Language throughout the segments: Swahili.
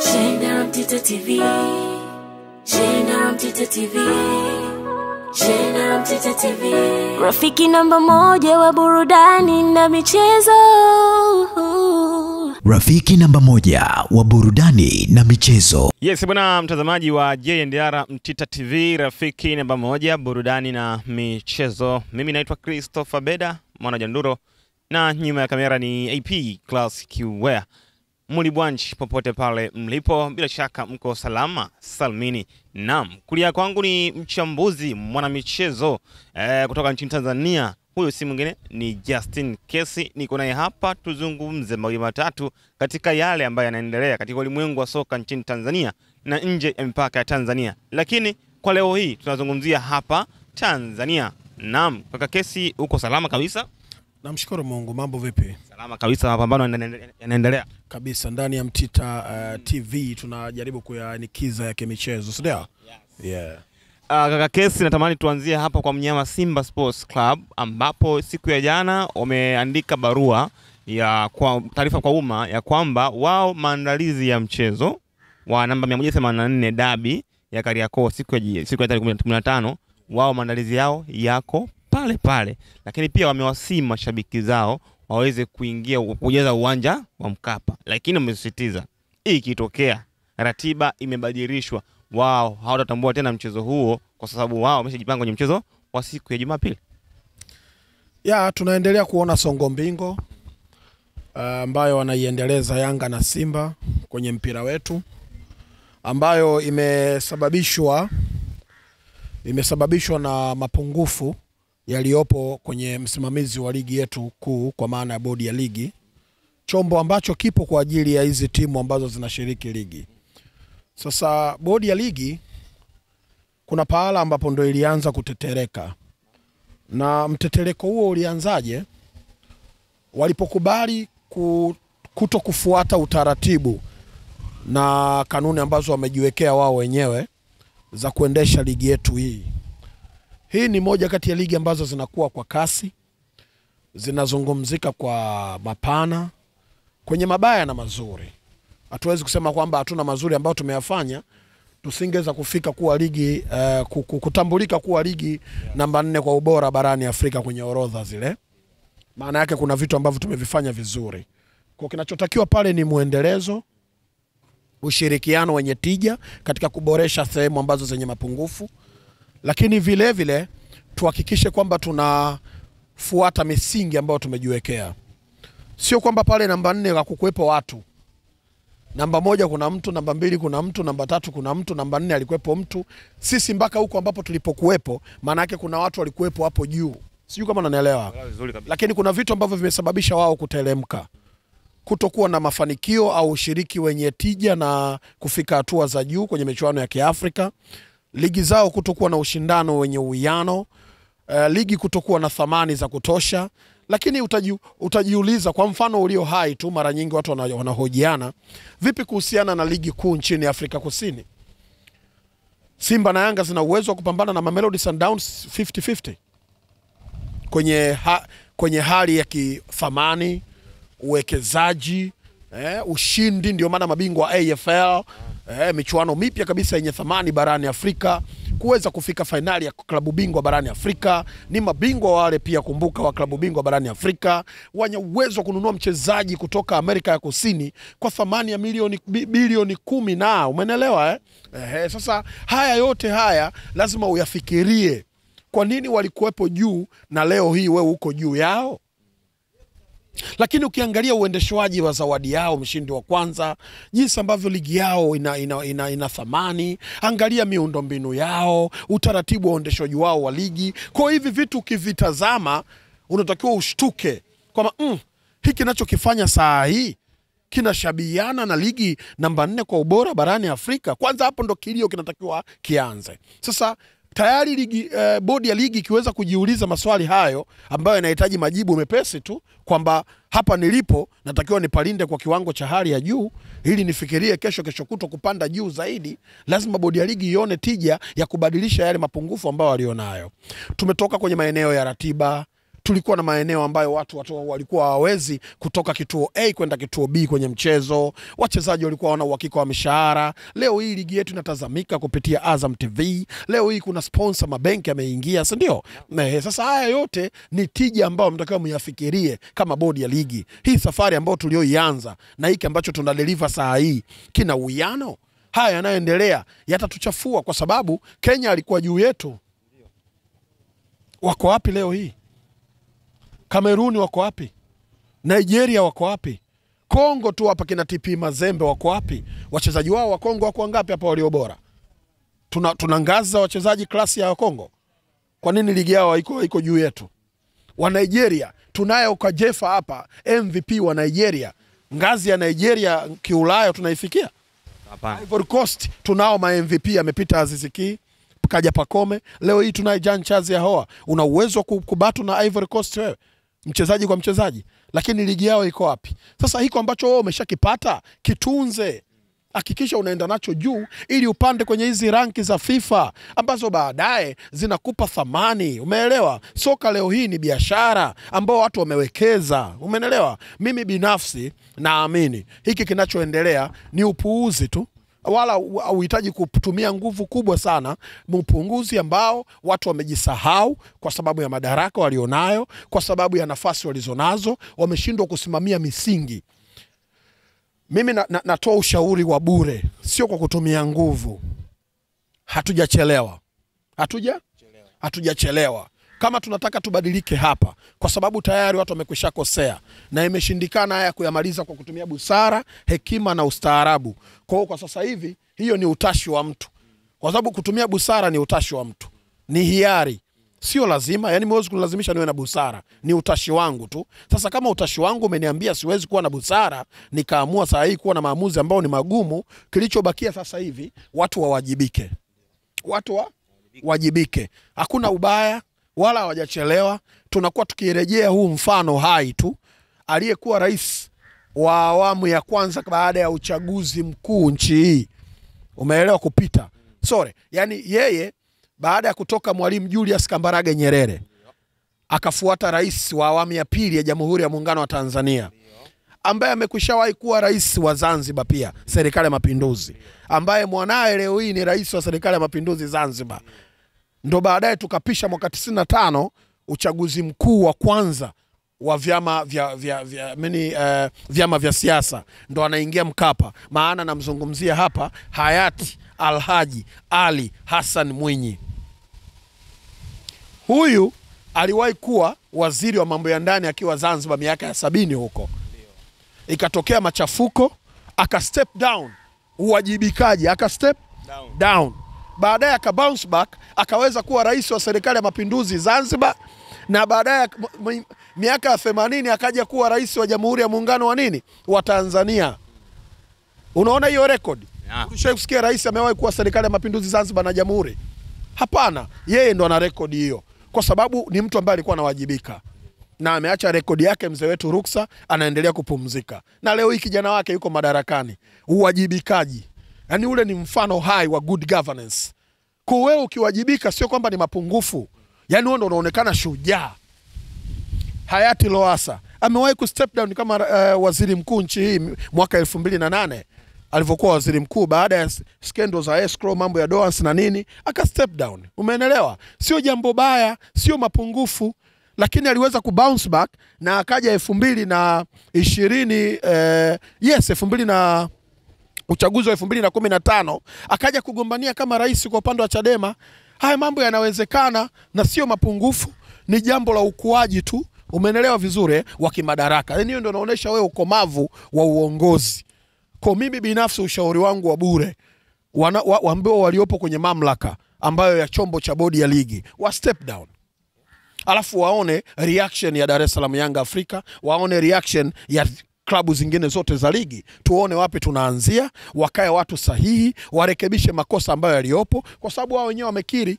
Shenda Mtita TV. Shenda Mtita TV. Shenda Mtita TV. Rafiki namba moja wa burudani na michezo. Rafiki namba moja wa burudani na michezo. Yes bwana mtazamaji wa JNDR Mtita TV, rafiki namba moja burudani na michezo. Mimi naitwa Christopher Beda, mwana Janduro, na nyuma ya kamera ni AP Classic Wear. Muli bwanchi popote pale mlipo, bila shaka mko salama salmini. Naam, kulia kwangu ni mchambuzi mwana michezo kutoka nchini Tanzania. Huyo si mwingine ni Justin Kesi. Niko naye hapa tuzungumze mawili matatu katika yale ambayo yanaendelea katika ulimwengu wa soka nchini Tanzania na nje ya mipaka ya Tanzania. Lakini kwa leo hii tunazungumzia hapa Tanzania. Naam, kaka Kesi, uko salama kabisa? Namshukuru Mungu, mambo vipi? Salama kabisa, mapambano yanaendelea kabisa ndani ya Mtita TV. Tunajaribu kuyanikiza yake michezo, si ndio? Yeah. Kaka Kesi, natamani tuanzie hapa kwa mnyama Simba Sports Club, ambapo siku ya jana wameandika barua ya kwa taarifa kwa umma ya kwamba wao maandalizi ya mchezo wa namba 184 dabi ya Kariakoo siku ya tarehe 15, wao maandalizi yao yako pale pale, lakini pia wamewasihi mashabiki zao waweze kuingia kujaza uwanja wa Mkapa. Lakini wamesisitiza hii ikitokea ratiba imebadilishwa, wao hawatatambua tena mchezo huo kwa sababu wao wameshajipanga kwenye mchezo wa siku ya Jumapili. Tunaendelea kuona songo mbingo ambayo wanaiendeleza Yanga na Simba kwenye mpira wetu, ambayo imesababishwa na mapungufu yaliopo kwenye msimamizi wa ligi yetu kuu, kwa maana ya bodi ya ligi, chombo ambacho kipo kwa ajili ya hizi timu ambazo zinashiriki ligi. Sasa bodi ya ligi kuna pahala ambapo ndo ilianza kutetereka. Na mtetereko huo ulianzaje? Walipokubali kuto kufuata utaratibu na kanuni ambazo wamejiwekea wao wenyewe za kuendesha ligi yetu hii. Hii ni moja kati ya ligi ambazo zinakuwa kwa kasi, zinazungumzika kwa mapana, kwenye mabaya na mazuri. Hatuwezi kusema kwamba hatuna mazuri ambayo tumeyafanya, tusingeweza kufika kuwa ligi kutambulika kuwa ligi namba 4 kwa ubora barani Afrika kwenye orodha zile. Maana yake kuna vitu ambavyo tumevifanya vizuri. Kwa kinachotakiwa pale ni muendelezo, ushirikiano wenye tija katika kuboresha sehemu ambazo zenye mapungufu, lakini vile vile tuhakikishe kwamba tunafuata misingi ambayo tumejiwekea. Sio kwamba pale namba 4 hakukuwepo watu. Namba 1 kuna mtu, namba 2 kuna mtu, namba 3 kuna mtu, namba 4 alikuwepo mtu. Sisi mpaka huko ambapo tulipokuwepo, maana yake kuna watu walikuwepo hapo juu. Sijui kama unanielewa. Lakini kuna vitu ambavyo vimesababisha wao kutelemka, kutokuwa na mafanikio au ushiriki wenye tija na kufika hatua za juu kwenye michuano ya Kiafrika. Ligi zao kutokuwa na ushindano wenye uwiano, ligi kutokuwa na thamani za kutosha. Lakini utajiuliza, kwa mfano ulio hai tu, mara nyingi watu wanahojiana, vipi kuhusiana na ligi kuu nchini Afrika Kusini? Simba na Yanga zina uwezo wa kupambana na Mamelodi Sundowns 50-50 kwenye hali ya kithamani, uwekezaji, ushindi. Ndio maana mabingwa AFL, michuano mipya kabisa yenye thamani barani Afrika, kuweza kufika finali ya klabu bingwa barani Afrika. Ni mabingwa wale pia, kumbuka, wa klabu bingwa barani Afrika, wenye uwezo kununua mchezaji kutoka Amerika ya Kusini kwa thamani ya bilioni 10 na umeelewa sasa haya yote haya lazima uyafikirie. Kwa nini walikuwepo juu na leo hii wewe uko juu yao? Lakini ukiangalia uendeshwaji wa zawadi yao, mshindi wa kwanza, jinsi ambavyo ligi yao ina thamani, angalia miundombinu yao, utaratibu wa uendeshwaji wao wa ligi. Kwa hivi vitu ukivitazama unatakiwa ushtuke kwamba hiki ninachokifanya saa hii kinashabihiana na ligi namba 4 kwa ubora barani Afrika. Kwanza hapo ndo kilio kinatakiwa kianze. Sasa tayari ligi bodi ya ligi ikiweza kujiuliza maswali hayo ambayo yanahitaji majibu mepesi tu, kwamba hapa nilipo natakiwa nipalinde kwa kiwango cha hali ya juu ili nifikirie kesho kutwa kupanda juu zaidi, lazima bodi ya ligi ione tija ya kubadilisha yale mapungufu ambayo walionayo. Tumetoka kwenye maeneo ya ratiba, Tulikuwa na maeneo ambayo watu walikuwa hawawezi kutoka kituo A kwenda kituo B kwenye mchezo. Wachezaji walikuwa wana uhakika wa mishahara. Leo hii ligi yetu inatazamika kupitia Azam TV. Leo hii kuna sponsor, mabenki yameingia, si ndio? Sasa haya yote ni tija ambayo mtakao myafikirie kama bodi ya ligi. Hii safari ambayo tulioianza na hiki ambacho tunadeliver saa hii kina uwiano. Haya yanayoendelea yatatuchafua kwa sababu Kenya alikuwa juu yetu. Wako wapi leo hii? Kameruni wako wapi? Nigeria wako wapi? Kongo tu hapa kina TP Mazembe wako wapi? Wachezaji wao wa Kongo wako wangapi hapa walio bora? Tuna ngazi za wachezaji klasi ya Kongo. Kwa nini ligi yao iko juu yetu? Wa Nigeria tunaye Okajefa hapa, MVP wa Nigeria. Ngazi ya Nigeria kiulaya tunaifikia? Hapana. Ivory Coast tunao ma MVP, amepita Aziz Ki, kaja Pacome. Leo hii tunaye Jean Charles Ahoua. Una uwezo wa kubatu na Ivory Coast wewe? Mchezaji kwa mchezaji. Lakini ligi yao iko wapi? Sasa hiko ambacho wewe umeshakipata kitunze. Hakikisha unaenda nacho juu ili upande kwenye hizi ranki za FIFA ambazo baadaye zinakupa thamani. Umeelewa? Soka leo hii ni biashara ambao watu wamewekeza. Umeelewa? Mimi binafsi naamini hiki kinachoendelea ni upuuzi tu. Wala uhitaji kutumia nguvu kubwa sana. Mpunguzi ambao watu wamejisahau kwa sababu ya madaraka walionayo, kwa sababu ya nafasi walizonazo, wameshindwa kusimamia misingi. Mimi natoa ushauri wa bure, sio kwa kutumia nguvu. Hatujachelewa. Hatujachelewa. Kama tunataka tubadilike hapa, kwa sababu tayari watu wamekwisha kosea na imeshindikana haya kuyamaliza kwa kutumia busara, hekima na ustaarabu. Kwa sasa hivi hiyo ni utashi wa mtu. Kwa sababu kutumia busara ni utashi wa mtu. Ni hiari. Sio lazima, yani mwezi kunilazimisha niwe na busara. Ni utashi wangu tu. Sasa kama utashi wangu umeniambia siwezi kuwa na busara, nikaamua saa hii kuwa na maamuzi ambao ni magumu, kilichobakia sasa hivi watu wawajibike. Wajibike. Hakuna ubaya wala hawajachelewa. Tunakuwa tukirejea huu mfano hai tu. Aliyekuwa rais wa awamu ya kwanza baada ya uchaguzi mkuu nchi hii, umeelewa, kupita. Yani yeye baada ya kutoka Mwalimu Julius Kambarage Nyerere akafuata rais wa awamu ya pili ya Jamhuri ya Muungano wa Tanzania, ambaye amekwishawahi kuwa rais wa Zanzibar pia, Serikali ya Mapinduzi, ambaye mwanae leo hii ni rais wa Serikali ya Mapinduzi Zanzibar. Ndo baadaye tukapisha mwaka 95 uchaguzi mkuu wa kwanza wa vyama vya siasa. Ndo anaingia Mkapa. Maana namzungumzia hapa hayati Alhaji Ali Hassan Mwinyi. Huyu aliwahi kuwa waziri wa mambo ya ndani akiwa Zanzibar miaka ya 70 huko. Ikatokea machafuko, aka step down, uwajibikaji, aka step down. Baadaye aka bounce back, akaweza kuwa rais wa Serikali ya Mapinduzi Zanzibar, na baadaye miaka ya 80 akaja kuwa rais wa Jamhuri ya Muungano wa Tanzania. Unaona hiyo record? Ulishaisikia rais amewahi kuwa Serikali ya Mapinduzi Zanzibar na Jamhuri? Hapana, yeye ndo ana record hiyo. Kwa sababu ni mtu ambaye alikuwa anawajibika. Na ameacha rekodi yake mzee wetu Ruksa, anaendelea kupumzika. Na leo hii kijana wake yuko madarakani. Uwajibikaji. Yani ule ni mfano hai wa good governance. Kwa wewe ukiwajibika sio kwamba ni mapungufu. Yani wewe ndo unaonekana shujaa. Hayati Lowassa amewahi ku step down kama waziri mkuu nchi hii mwaka 2008 alivyokuwa waziri mkuu, baada ya scandals za escrow, mambo ya Doans na nini, aka step down. Umeelewa? Sio jambo baya, sio mapungufu, lakini aliweza ku bounce back na akaja 2020 na uchaguzi wa 2015 akaja kugombania kama rais kwa upande wa Chadema. Haya mambo yanawezekana na sio mapungufu, ni jambo la ukuaji tu. Umeelewa vizuri wa kimadaraka. Yaani hiyo ndio inaonyesha wewe ukomavu wa uongozi. Kwa mimi binafsi ushauri wangu wa bure, ambao waliopo kwenye mamlaka ambayo ya chombo cha bodi ya ligi, wa step down. Alafu waone reaction ya Dar es Salaam Yanga Afrika, waone reaction ya klabu zingine zote za ligi, tuone wapi tunaanzia, wakae watu sahihi, warekebishe makosa ambayo yaliopo, kwa sababu wao wenyewe wamekiri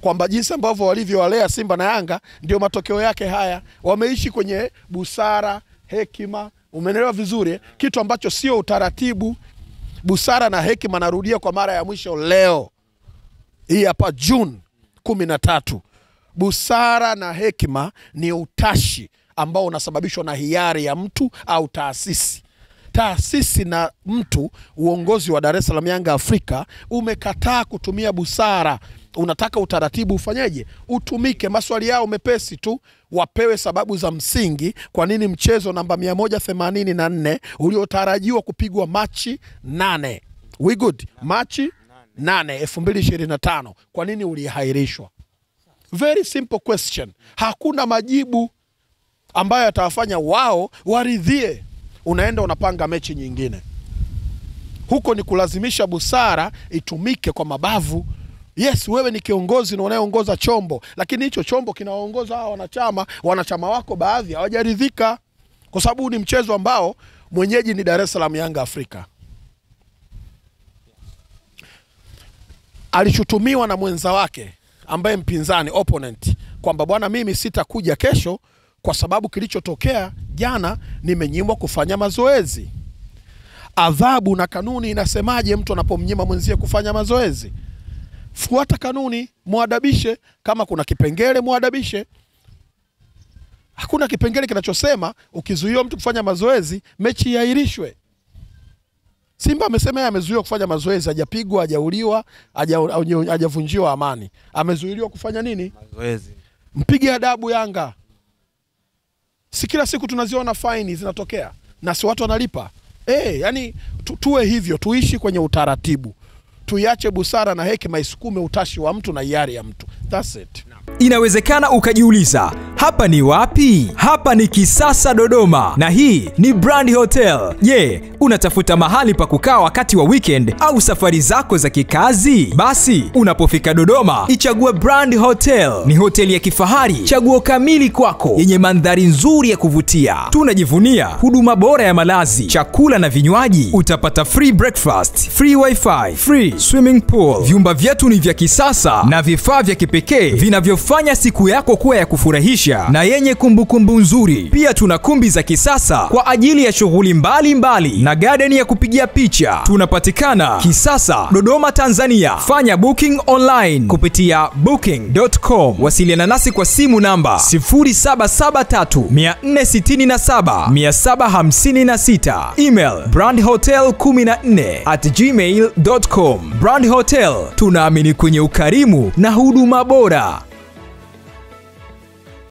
kwamba jinsi ambavyo walivyowalea Simba na Yanga ndio matokeo yake haya. Wameishi kwenye busara, hekima, umeelewa vizuri, kitu ambacho sio utaratibu. Busara na hekima, narudia kwa mara ya mwisho leo hii hapa June 13, Busara na hekima ni utashi ambao unasababishwa na hiari ya mtu au taasisi. Taasisi na mtu, uongozi wa Dar es Salaam Yanga Afrika umekataa kutumia busara. Unataka utaratibu ufanyeje? Utumike. Maswali yao mepesi tu, wapewe sababu za msingi kwa nini mchezo namba 184 uliotarajiwa kupigwa Machi 8. We good? Machi 8 2025 kwa nini ulihairishwa? Very simple question. Hakuna majibu ambayo yatawafanya wao waridhie. Unaenda unapanga mechi nyingine. Huko ni kulazimisha busara itumike kwa mabavu. Yes, wewe ni kiongozi na unayeongoza chombo, lakini hicho chombo kinawaongoza hao wanachama wako baadhi hawajaridhika, kwa sababu ni mchezo ambao mwenyeji ni Dar es Salaam Yanga Afrika. Alishutumiwa na mwenza wake ambaye mpinzani, opponent, kwamba bwana, mimi sitakuja kesho kwa sababu kilichotokea jana nimenyimwa kufanya mazoezi. Adhabu na kanuni inasemaje mtu anapomnyima mwenzie kufanya mazoezi? Fuata kanuni, muadabishe. Kama kuna kipengele muadabishe. Hakuna kipengele kinachosema ukizuia mtu kufanya mazoezi mechi iahirishwe. Simba amesema yeye amezuiwa kufanya mazoezi, hajapigwa, hajauliwa, hajavunjiwa amani. Amezuiliwa kufanya nini? Mazoezi. Mpige adabu Yanga. Si kila siku tunaziona faini zinatokea na si watu wanalipa. Yani tuwe hivyo, tuishi kwenye utaratibu. Tuiache busara na hekima isukume utashi wa mtu na hiari ya mtu. That's it. Inawezekana ukajiuliza, hapa ni wapi? Hapa ni Kisasa Dodoma, na hii ni Brand Hotel. Je, unatafuta mahali pa kukaa wakati wa weekend au safari zako za kikazi? Basi unapofika Dodoma, ichague Brand Hotel. Ni hoteli ya kifahari, chaguo kamili kwako, yenye mandhari nzuri ya kuvutia. Tunajivunia huduma bora ya malazi, chakula na vinywaji. Utapata free breakfast, free wifi, free swimming pool. Vyumba vyetu ni vya kisasa na vifaa vya kipekee vinavyofanya siku yako kuwa ya kufurahisha na yenye kumbukumbu nzuri. Pia tuna kumbi za kisasa kwa ajili ya shughuli mbalimbali na garden ya kupigia picha. Tunapatikana Kisasa, Dodoma, Tanzania. Fanya booking online kupitia booking.com. Wasiliana nasi kwa simu namba 0773467756. Email brandhotel14@gmail.com. Brand Hotel, tunaamini kwenye ukarimu na huduma bora.